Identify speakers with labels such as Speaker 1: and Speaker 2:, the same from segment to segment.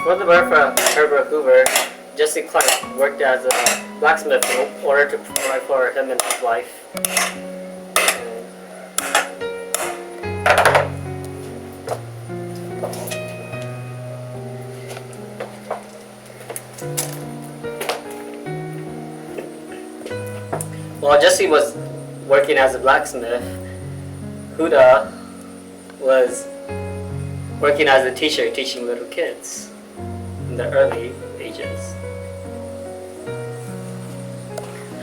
Speaker 1: Before the birth of Herbert Hoover, Jesse Clark worked as a blacksmith in order to provide for him and his wife. While Jesse was working as a blacksmith, Huda was working as a teacher, teaching little kids in the early ages.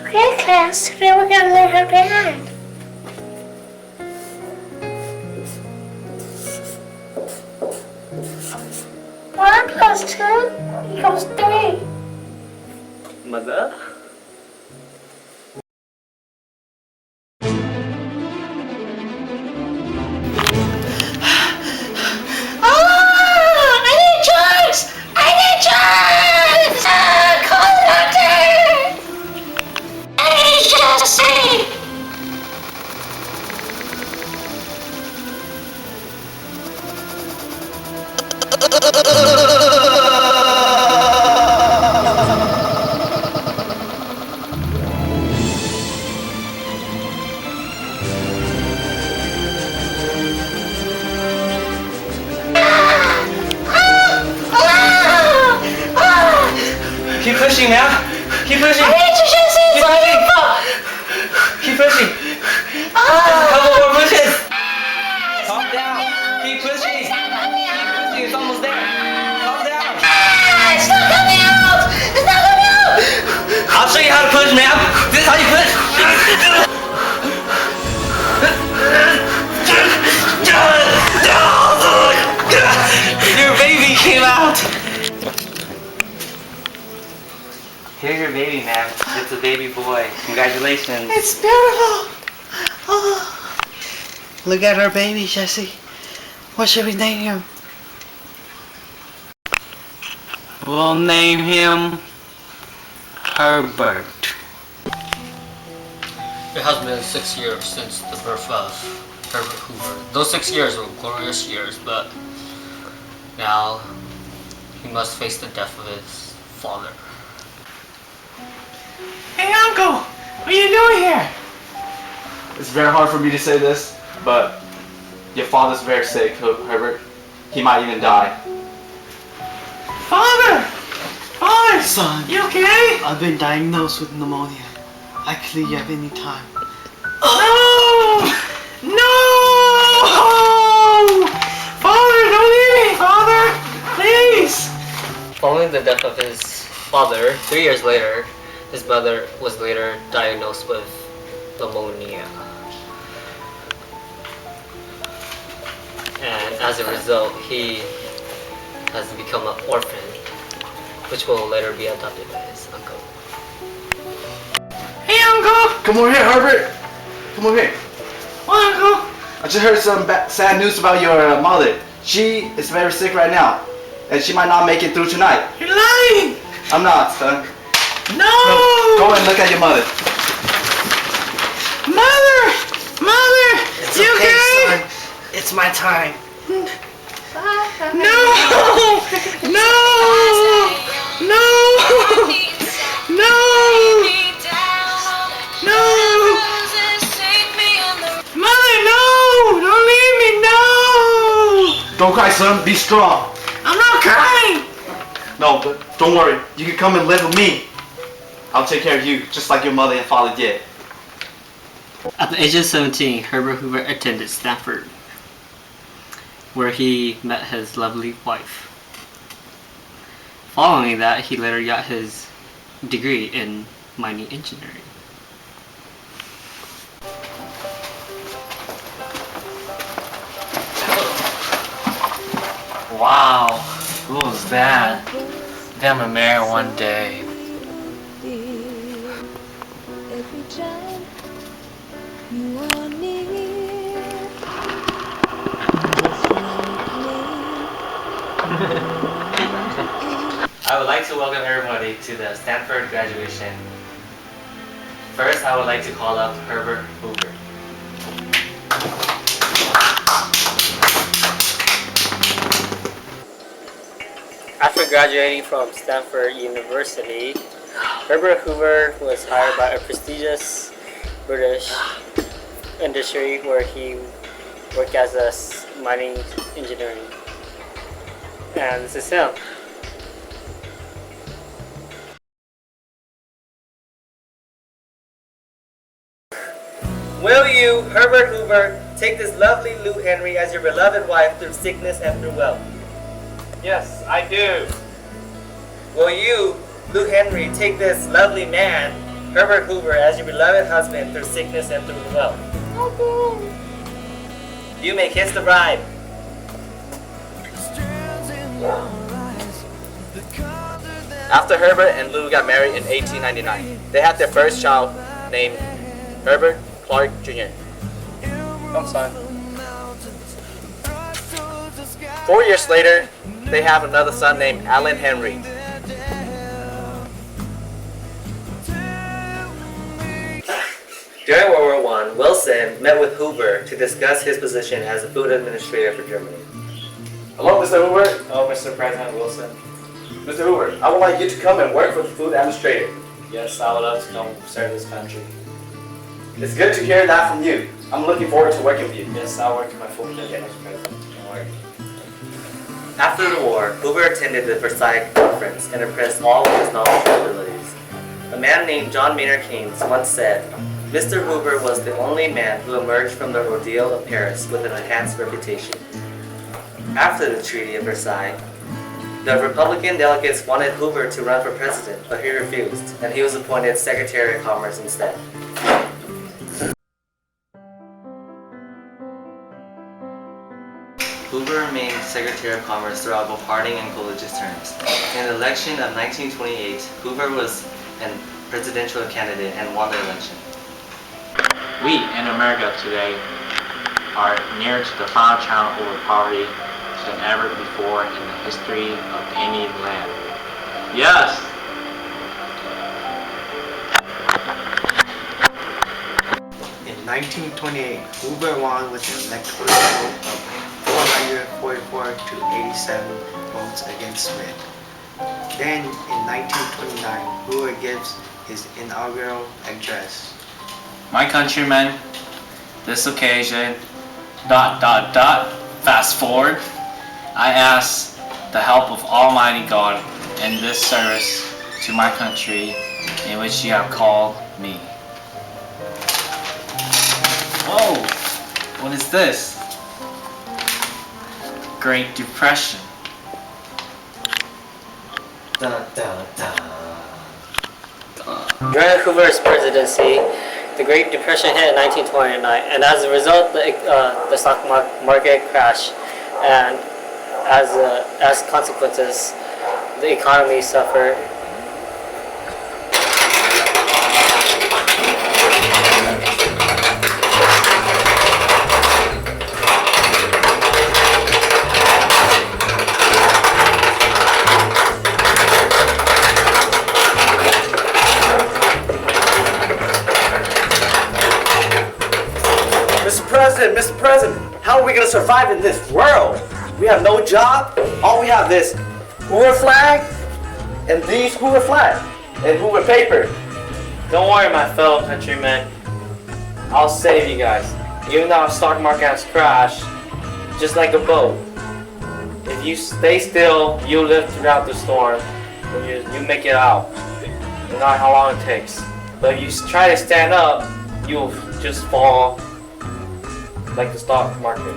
Speaker 2: Okay, class, today we're going to learn how to add. 1 plus 2 equals 3.
Speaker 1: Mother?
Speaker 3: Keep pushing now. Keep pushing.
Speaker 2: I need to just see
Speaker 3: Keep pushing. Just a couple more pushes. Calm down. Keep pushing. Keep pushing. It's almost there. Calm down.
Speaker 2: It's not coming out. It's not coming out.
Speaker 3: I'll show you how to push, ma'am. This is how you push. Your baby came out. Here's your baby, ma'am. It's a baby boy. Congratulations.
Speaker 4: It's beautiful. Oh. Look at our baby, Jesse. What should we name him?
Speaker 3: We'll name him Herbert.
Speaker 1: It has been 6 years since the birth of Herbert Hoover. Those 6 years were glorious years, but now he must face the death of his father.
Speaker 3: Hey, Uncle! What are you doing here?
Speaker 5: It's very hard for me to say this, but your father's very sick, Herbert. He might even die.
Speaker 3: Father! Father!
Speaker 4: Son,
Speaker 3: You okay?
Speaker 4: I've been diagnosed with pneumonia. I can leave you at any time.
Speaker 3: No! No! Father, don't leave me! Father! Please!
Speaker 1: Following the death of his father, 3 years later, his mother was later diagnosed with pneumonia. And as a result, he has become an orphan, which will later be adopted by his uncle.
Speaker 3: Hey, Uncle!
Speaker 5: Come over here, Herbert. Come over here.
Speaker 3: What, Uncle?
Speaker 5: I just heard some sad news about your mother. She is very sick right now, and she might not make it through tonight.
Speaker 3: You're lying!
Speaker 5: I'm not, son.
Speaker 3: No!
Speaker 5: Go and look at your mother.
Speaker 3: Mother! Mother!
Speaker 4: It's
Speaker 3: you
Speaker 4: okay,
Speaker 3: okay?
Speaker 4: son. It's my time.
Speaker 3: No! No! No! No! No! Mother, no! Don't leave me, no!
Speaker 5: Don't cry, son. Be strong.
Speaker 3: I'm not crying!
Speaker 5: No, but don't worry. You can come and live with me. I'll take care of you, just like your mother and father did.
Speaker 1: At the age of 17, Herbert Hoover attended Stanford, where he met his lovely wife. Following that, he later got his degree in mining engineering.
Speaker 3: Wow, what was that? Damn, I'm married one day.
Speaker 6: Every time you are near,
Speaker 3: I would like to welcome everybody to the Stanford graduation. First, I would like to call up Herbert Hoover.
Speaker 1: After After graduating from Stanford University, Herbert Hoover was hired by a prestigious British industry where he worked as a mining engineer. And this is him. Will you, Herbert Hoover, take this lovely Lou Henry as your beloved wife through sickness and through wealth?
Speaker 5: Yes, I do.
Speaker 1: Will you, Lou Henry, take this lovely man, Herbert Hoover, as your beloved husband through sickness and through wealth? You may kiss the bride.
Speaker 5: After Herbert and Lou got married in 1899, they had their first child named Herbert Clark Jr. I'm sorry. 4 years later, they have another son named Allen Henry.
Speaker 1: During World War I, Wilson met with Hoover to discuss his position as a food administrator for Germany.
Speaker 5: Hello, Mr. Hoover.
Speaker 1: Oh, Mr. President Wilson.
Speaker 5: Mr. Hoover, I would like you to come and work for the food administrator.
Speaker 1: Yes, I would love to come serve this country.
Speaker 5: It's good to hear that from you. I'm looking forward to working with you.
Speaker 1: Yes, I'll work to my full potential, Mr. President. Don't worry. After the war, Hoover attended the Versailles Conference and impressed all of his knowledge and abilities. A man named John Maynard Keynes once said, Mr. Hoover was the only man who emerged from the ordeal of Paris with an enhanced reputation. After the Treaty of Versailles, the Republican delegates wanted Hoover to run for president, but he refused, and he was appointed Secretary of Commerce instead. Hoover remained Secretary of Commerce throughout both Harding and Coolidge's terms. In the election of 1928, Hoover was a presidential candidate and won the election.
Speaker 7: We in America today are near to the final challenge over poverty than ever before in the history of any land. Yes!
Speaker 4: In 1928, Hoover won with an electoral vote of 444 to 87 votes against Smith. Then, in 1929, Hoover gives his inaugural address.
Speaker 7: My countrymen, this occasion, ... fast forward, I ask the help of Almighty God in this service to my country in which you have called me. Whoa! What is this? Great Depression.
Speaker 1: During Hoover's presidency, the Great Depression hit in 1929, and as a result, the stock market crashed, and as consequences, the economy suffered.
Speaker 5: Mr. President, how are we going to survive in this world? We have no job. All we have is Hoover flag and these Hoover flag and Hoover paper.
Speaker 3: Don't worry, my fellow countrymen. I'll save you guys. Even though our stock market has crashed, just like a boat. If you stay still, you'll live throughout the storm. And you make it out. No matter how long it takes. But if you try to stand up, you'll just fall like the stock market.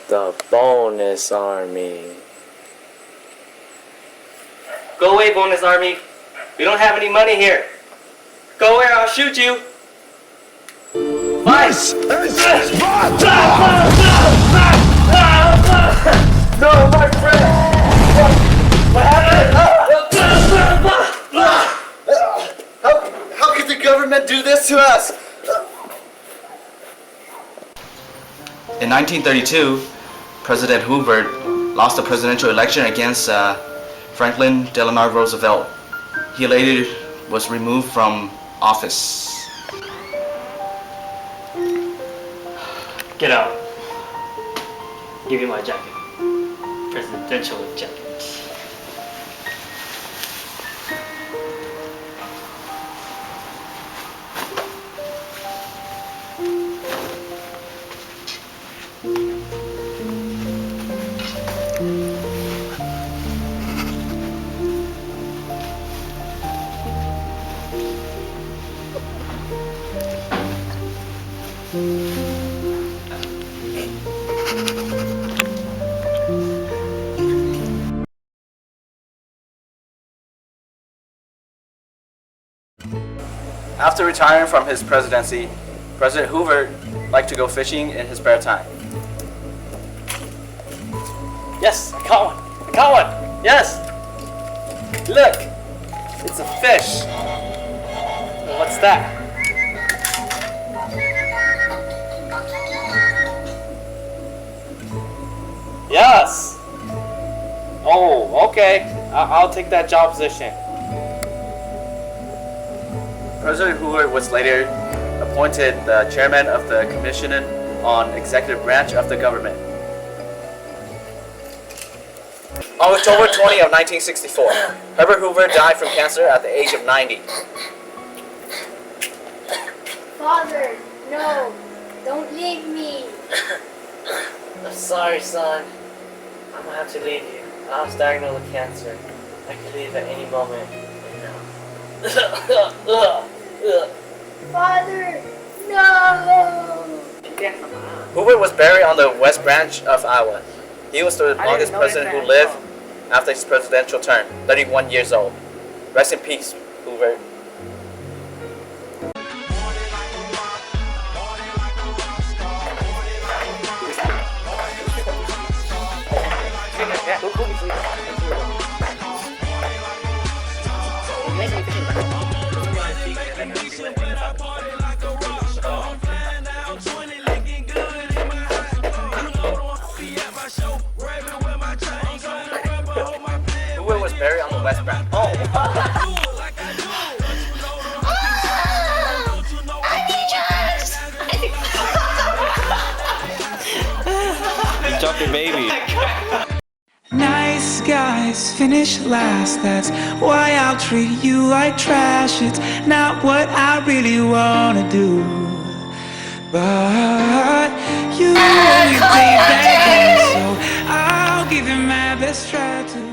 Speaker 3: The bonus army.
Speaker 1: Go away, bonus army. We don't have any money here. Go away or I'll shoot you.
Speaker 8: This is Sparta!
Speaker 5: No, my friend! What happened? How could the government do this to us? In 1932, President Hoover lost the presidential election against Franklin Delano Roosevelt. He later
Speaker 9: was removed from office.
Speaker 1: Get out. Give you my jacket. Presidential jacket.
Speaker 5: After retiring from his presidency, President Hoover liked to go fishing in his spare time. Yes, I caught one! I caught one! Yes! Look! It's a fish! What's that? Yes! Oh, okay. I'll take that job position. President Hoover was later appointed the chairman of the Commission on Executive Branch of the Government. On October 20 of 1964, Herbert Hoover died from cancer at the age of 90.
Speaker 2: Father, no, don't leave me.
Speaker 3: I'm sorry, son. I'm gonna have to leave you. I was diagnosed with cancer. I could leave at any moment.
Speaker 2: Father, no.
Speaker 5: Hoover was buried on the West Branch of Iowa. He was the longest president who lived after his presidential term, 31 years old. Rest in peace, Hoover. Hoover was buried on the West Branch. Oh!
Speaker 9: You dropped your baby.
Speaker 10: Nice guys finish last, that's why I'll treat you like trash. It's not what I really wanna do, but you play that game, so I'll give it my best try to